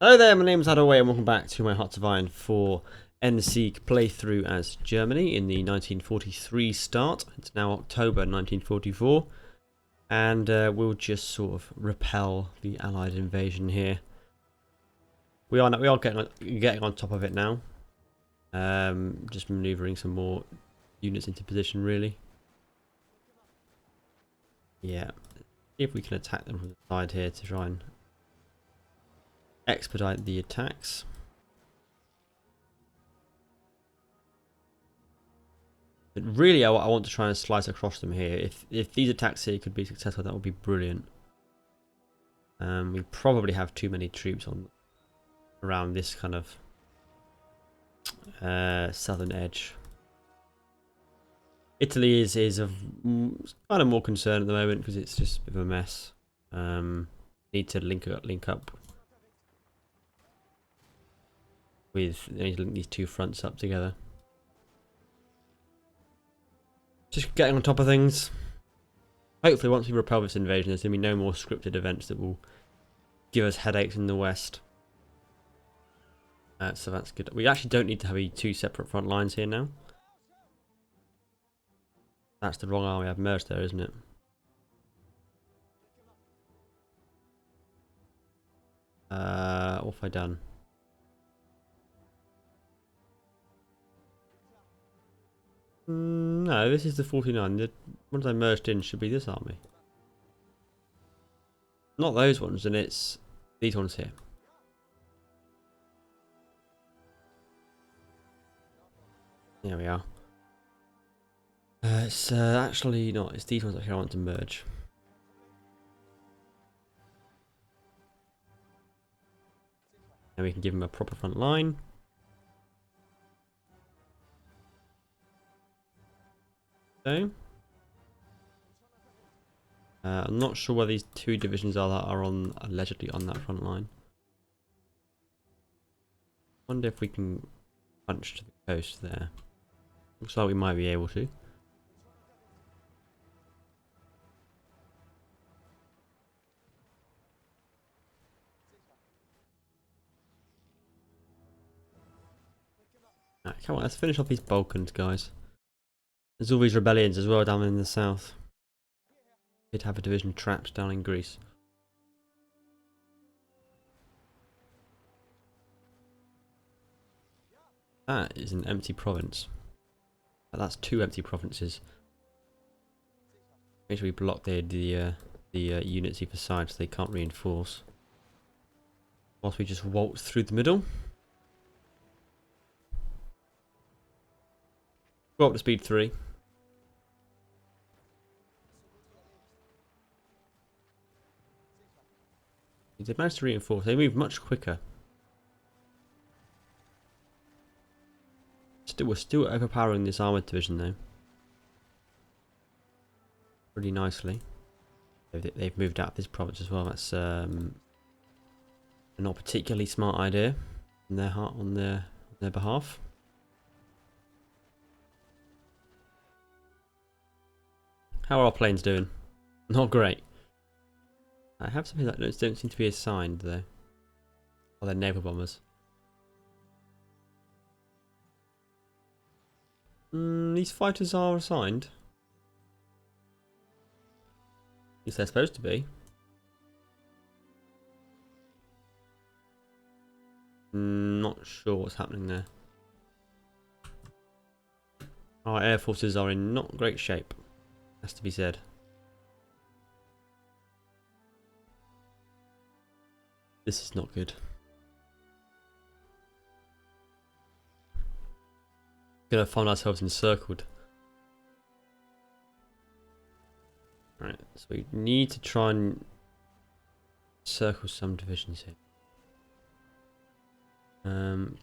Hello there, my name's Adaway and welcome back to my Hearts of Iron for Endsieg playthrough as Germany in the 1943 start. It's now October 1944 and we'll just sort of repel the Allied invasion here. We are getting on top of it now. Just manoeuvring some more units into position really. Yeah, see if we can attack them from the side here to try and expedite the attacks. But really, I want to try and slice across them here. If these attacks here could be successful, that would be brilliant. We probably have too many troops on around this kind of southern edge. Italy is of kind of more concern at the moment because it's just a bit of a mess. Need to link up with need to link these two fronts up together. Just getting on top of things. Hopefully once we repel this invasion there's going to be no more scripted events that will give us headaches in the west. So that's good. We actually don't need to have two separate front lines here now. That's the wrong army I've merged there, isn't it? What have I done? No, this is the 49. The ones I merged in should be this army. Not those ones, and it's these ones here. There we are. It's actually not. It's these ones actually I want to merge. And we can give them a proper front line. So. I'm not sure where these two divisions are that are allegedly on that front line. Wonder if we can punch to the coast there. Looks like we might be able to. Right, come on, let's finish off these Balkans, guys. There's all these rebellions as well down in the south. Did have a division trapped down in Greece. That is an empty province. That's two empty provinces. Make sure we block the units either side so they can't reinforce. Whilst we just waltz through the middle. Go up to speed 3. They managed to reinforce. They move much quicker. We're still overpowering this armoured division though. Pretty nicely. They've moved out of this province as well. That's not particularly smart idea on their behalf. How are our planes doing? Not great. I have something that don't seem to be assigned though. Oh, they're naval bombers. These fighters are assigned. At least they're supposed to be. Not sure what's happening there. Our air forces are in not great shape. Has to be said. This is not good. Gonna find ourselves encircled. Right, so we need to try and circle some divisions here.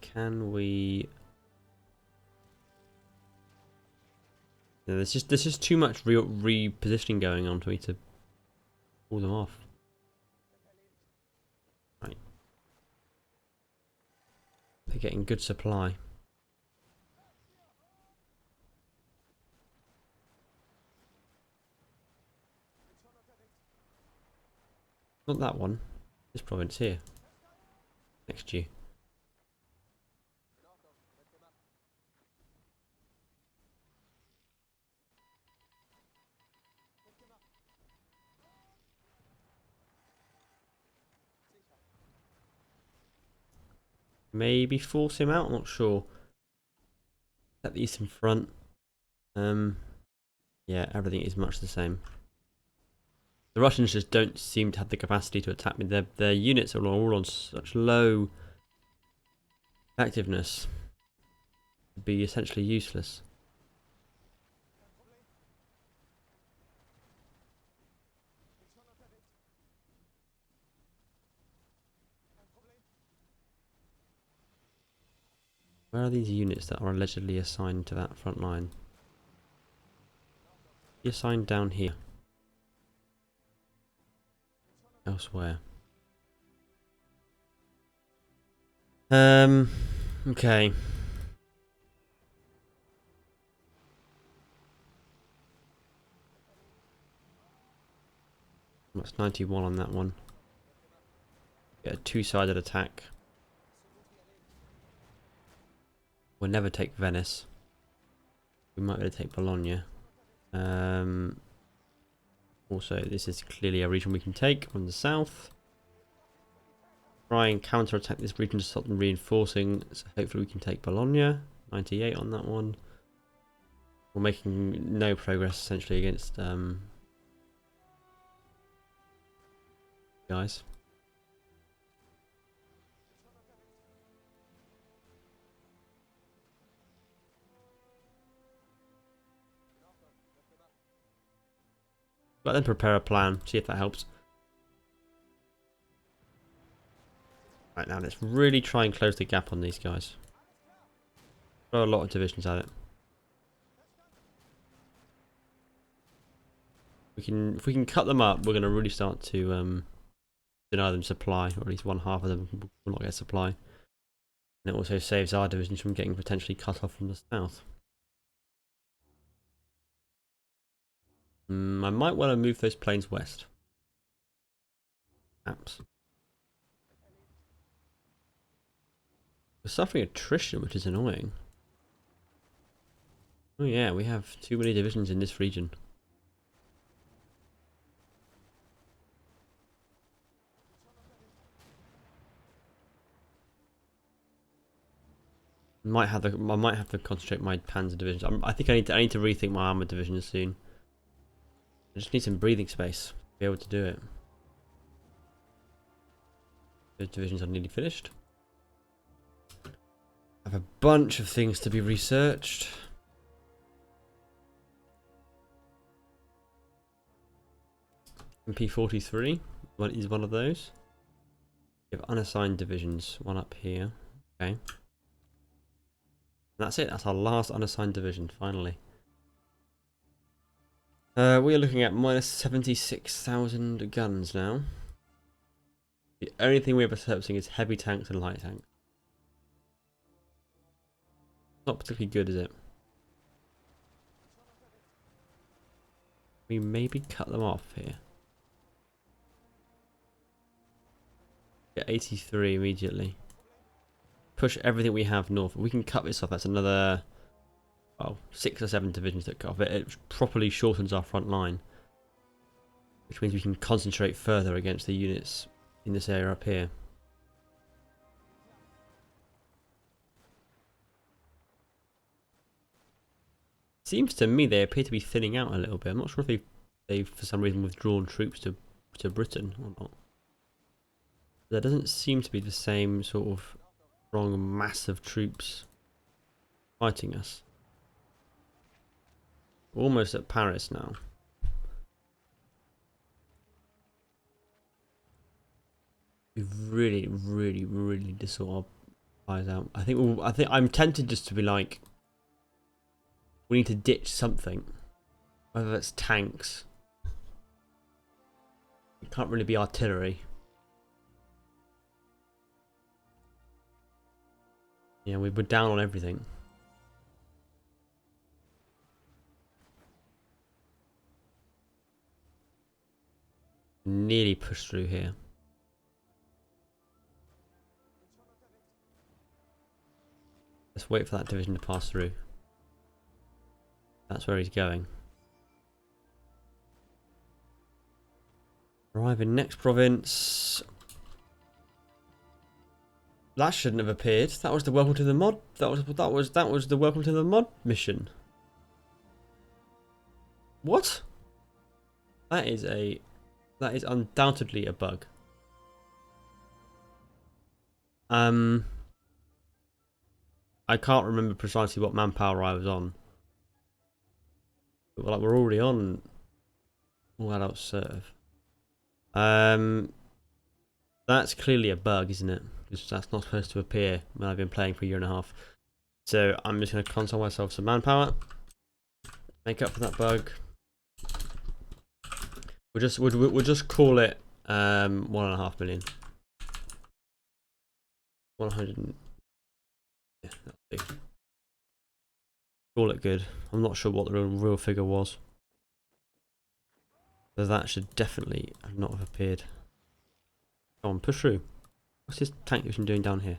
Can we? No, there's just too much repositioning going on for me to pull them off. Right, they're getting good supply. Not that one. This province here. next to you. Maybe force him out, I'm not sure. At the eastern front. Yeah, everything is much the same. The Russians just don't seem to have the capacity to attack me. Their units are all on such low effectiveness to be essentially useless. Where are these units that are allegedly assigned to that front line? Be assigned down here. Elsewhere. Okay. That's 91 on that one. Get a two-sided attack. We'll never take Venice. We might be able to take Bologna. Also, this is clearly a region we can take from the south. Try and counter-attack this region to stop them reinforcing. So hopefully we can take Bologna. 98 on that one. We're making no progress essentially against guys. Let them prepare a plan, see if that helps. Right, now let's really try and close the gap on these guys. Throw a lot of divisions at it. If we can cut them up, we're going to really start to deny them supply, or at least one half of them will not get supply. And it also saves our divisions from getting potentially cut off from the south. I might want to move those planes west. Perhaps. We're suffering attrition, which is annoying. Oh yeah, we have too many divisions in this region. I might have to concentrate my Panzer divisions. I think I need to rethink my armored divisions soon. I just need some breathing space to be able to do it. Those divisions are nearly finished. I have a bunch of things to be researched. MP43 is one of those. We have unassigned divisions. One up here. Okay. And that's it. That's our last unassigned division, finally. We are looking at minus 76,000 guns now. The only thing we are purchasing is heavy tanks and light tanks. Not particularly good, is it? We maybe cut them off here. Get 83 immediately. Push everything we have north. We can cut this off. That's another, well, 6 or 7 divisions that cut off. It properly shortens our front line, which means we can concentrate further against the units in this area up here. Seems to me they appear to be thinning out a little bit. I'm not sure if they've for some reason withdrawn troops to Britain or not. There doesn't seem to be the same sort of strong mass of troops fighting us. We're almost at Paris now. We really need to sort our eyes out. I think I'm tempted just to be like, we need to ditch something, whether that's tanks. It can't really be artillery. Yeah, we're down on everything. Nearly pushed through here. Let's wait for that division to pass through. That's where he's going. Arrive in next province. That shouldn't have appeared. That was the welcome to the mod. That was the welcome to the mod mission. What? That is undoubtedly a bug. I can't remember precisely what manpower I was on. But like we're already on all adults serve. That's clearly a bug, isn't it? Because that's not supposed to appear when I've been playing for a year and a half. So I'm just going to console myself some manpower. Make up for that bug. We'll just call it 1.5 million. 100. Yeah, that'll do. Call it good. I'm not sure what the real figure was. So that should definitely not have appeared. Go on, push through. What's this tank division doing down here?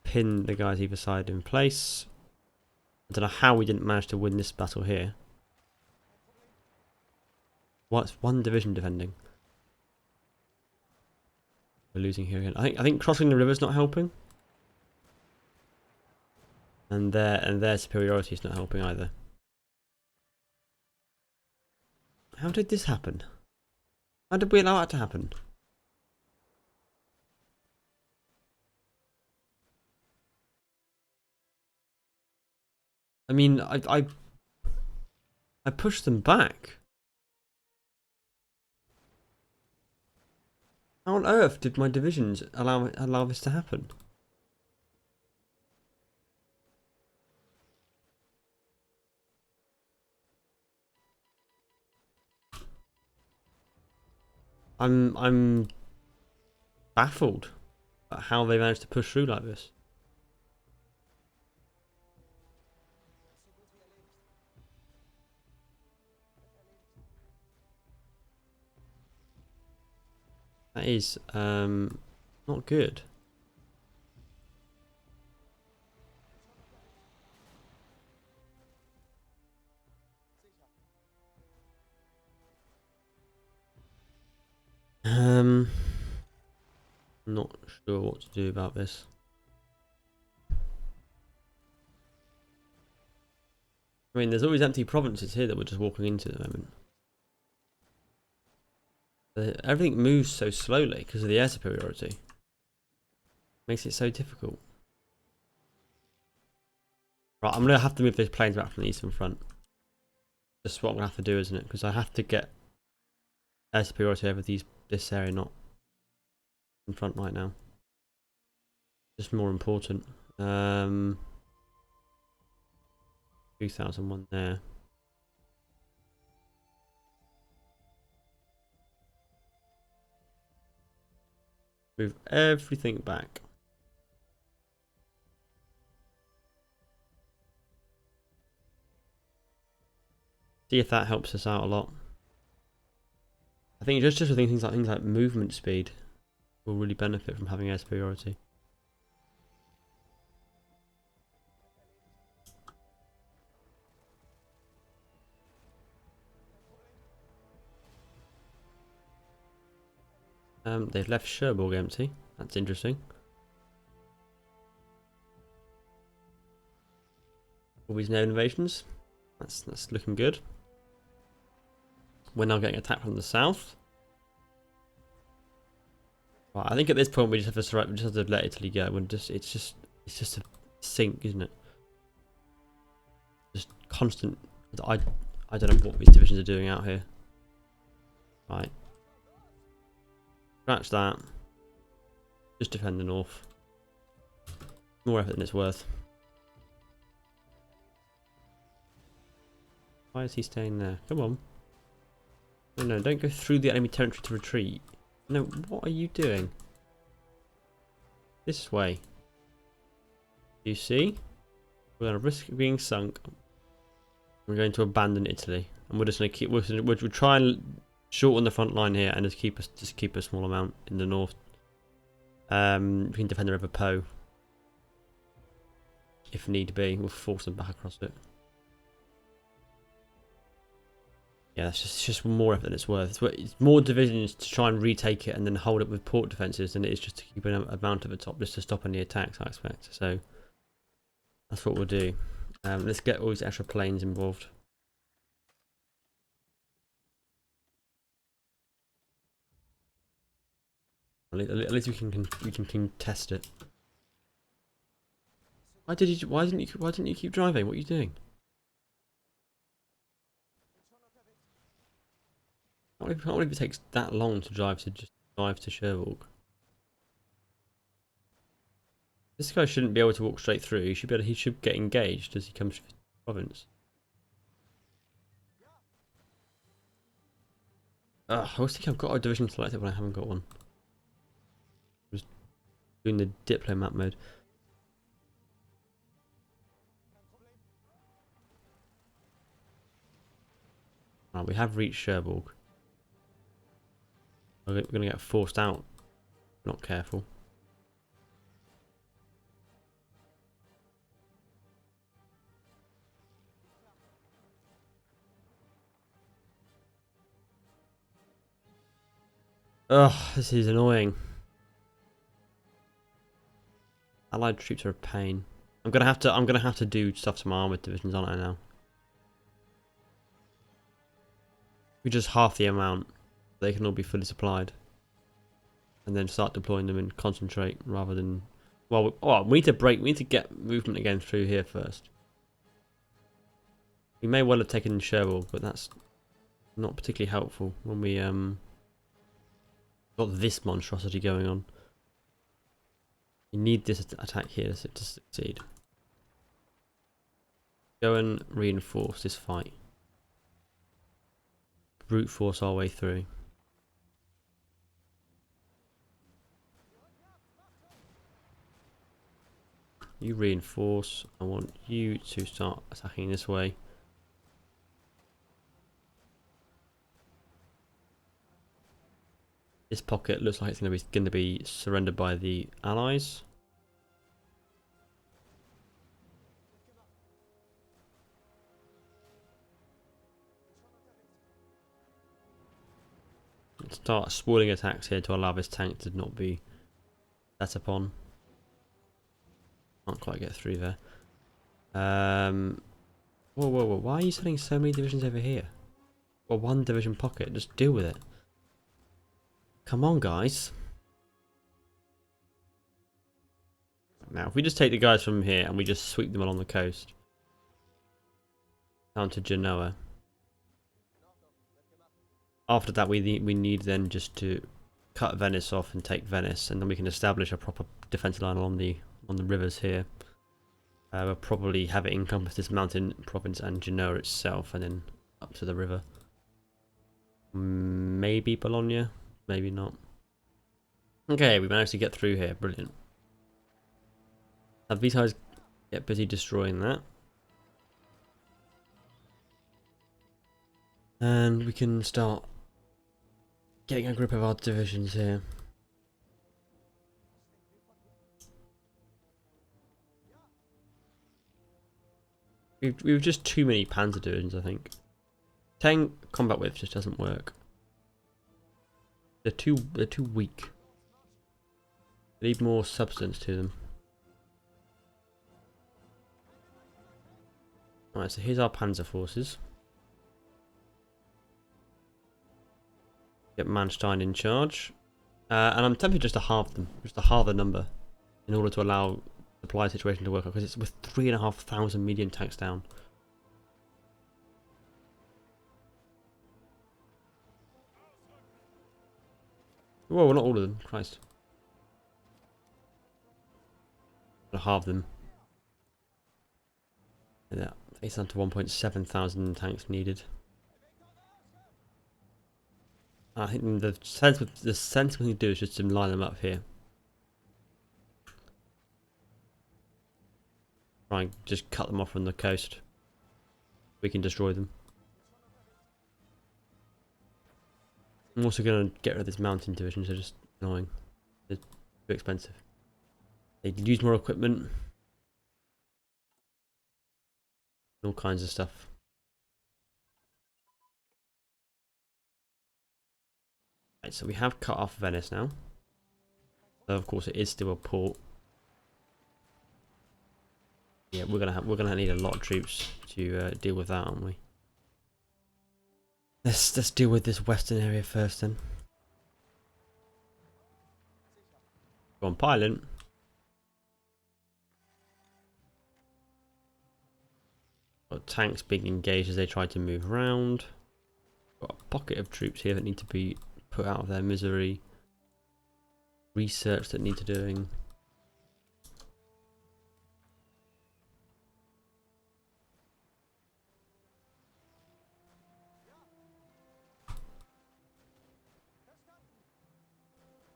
Pin the guys either side in place. I don't know how we didn't manage to win this battle here. What's one division defending? We're losing here again. I think crossing the river's not helping. And their superiority is not helping either. How did this happen? How did we allow it to happen? I mean, I pushed them back. How on earth did my divisions allow this to happen? I'm baffled at how they managed to push through like this. That is not good. Not sure what to do about this. I mean, there's always empty provinces here that we're just walking into at the moment. Everything moves so slowly because of the air superiority. Makes it so difficult. Right, I'm gonna have to move those planes back from the eastern front. That's what I'm gonna have to do, isn't it? Because I have to get air superiority over this area, not in front right now. Just more important. 2001 there. Move everything back. See if that helps us out a lot. I think just with things like movement speed will really benefit from having air superiority. They've left Cherbourg empty. That's interesting. All these naval invasions. That's looking good. We're now getting attacked from the south. Right, I think at this point we just have to let Italy go. It's just a sink, isn't it? Just constant. I don't know what these divisions are doing out here. Right. Scratch that. Just defend the north. More effort than it's worth. Why is he staying there? Come on. No, don't go through the enemy territory to retreat. No, what are you doing? This way. You see? We're going to risk being sunk. We're going to abandon Italy. And we're just going to keep... We'll try and shorten the front line here and just keep a small amount in the north. We can defend the River Po. if need be. We'll force them back across it. Yeah, it's just more effort than it's worth. It's more divisions to try and retake it and then hold it with port defences than it is just to keep an amount at the top just to stop any attacks, I expect. So that's what we'll do. Let's get all these extra planes involved. At least we can contest it. Why didn't you keep driving? What are you doing? I can't believe it takes that long to drive to Cherbourg. This guy shouldn't be able to walk straight through. He should get engaged as he comes to the province. I always think I've got a division selected when I haven't got one. I'm just doing the diplomat mode. We have reached Cherbourg. We're going to get forced out. Not careful. Ugh, this is annoying. Allied troops are a pain. I'm gonna have to do stuff to my armored divisions, aren't I now? We just half the amount. They can all be fully supplied. And then start deploying them and concentrate rather than... Well, we need to get movement again through here first. We may well have taken Cherbourg, but that's not particularly helpful when we got this monstrosity going on. You need this attack here to succeed. Go and reinforce this fight. Brute force our way through. You reinforce. I want you to start attacking this way. This pocket looks like it's going to be surrendered by the Allies. Let's start spoiling attacks here to allow this tank to not be set upon. Can't quite get through there. Whoa, whoa, whoa! Why are you sending so many divisions over here? Well, one division pocket. Just deal with it. Come on, guys. Now, if we just take the guys from here and we just sweep them along the coast down to Genoa. After that, we need then just to cut Venice off and take Venice, and then we can establish a proper defensive line along the rivers here. We'll probably have it encompass this mountain province and Genoa itself, and then up to the river. Maybe Bologna, maybe not. Okay, we managed to get through here. Brilliant. Now these guys get busy destroying that. And we can start getting a grip of our divisions here. We've just too many panzer divisions, I think. 10 combat width just doesn't work. They're too weak. They need more substance to them. Alright, so here's our panzer forces. Get Manstein in charge. And I'm tempted just to halve them. Just to halve the number. In order to allow the supply situation to work out. Because it's with 3,500 medium tanks down. Whoa, well, not all of them. Christ. I'll halve them. Yeah, it's down to 1,700 tanks needed. I think the sensible thing to do is just to line them up here. Try and just cut them off from the coast. We can destroy them. I'm also going to get rid of this mountain division, they're just annoying. They're too expensive. They use more equipment. all kinds of stuff. Right, so we have cut off Venice now. So of course it is still a port. Yeah, we're gonna need a lot of troops to deal with that, aren't we? Let's deal with this western area first then. Go on, pilot. Got tanks being engaged as they try to move around. Got a pocket of troops here that need to be put out of their misery. Research that need to doing.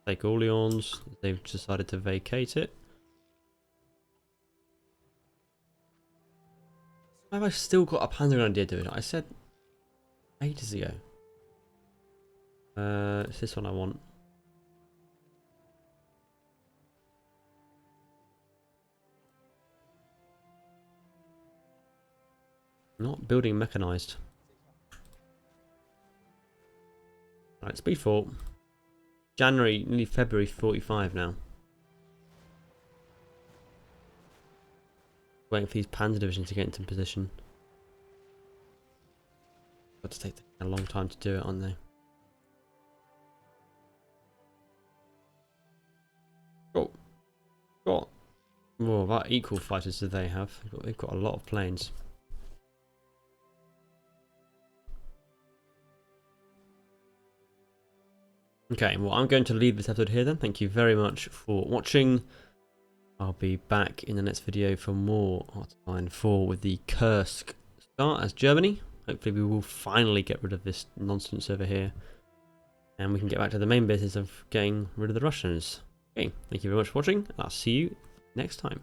Take Orleans. They've decided to vacate it. Why have I still got a panzer grenadier doing it? I said ages ago. It's this one I want. Not building mechanized. Right, speed 4. January, nearly February 45 now. Waiting for these panzer divisions to get into position. Got to take a long time to do it, aren't they? Oh, got more about equal fighters do they have? They've got a lot of planes. Okay, well I'm going to leave this episode here then. Thank you very much for watching. I'll be back in the next video for more Hotline 4 with the Kursk start as Germany. Hopefully we will finally get rid of this nonsense over here. And we can get back to the main business of getting rid of the Russians. Okay, thank you very much for watching. I'll see you next time.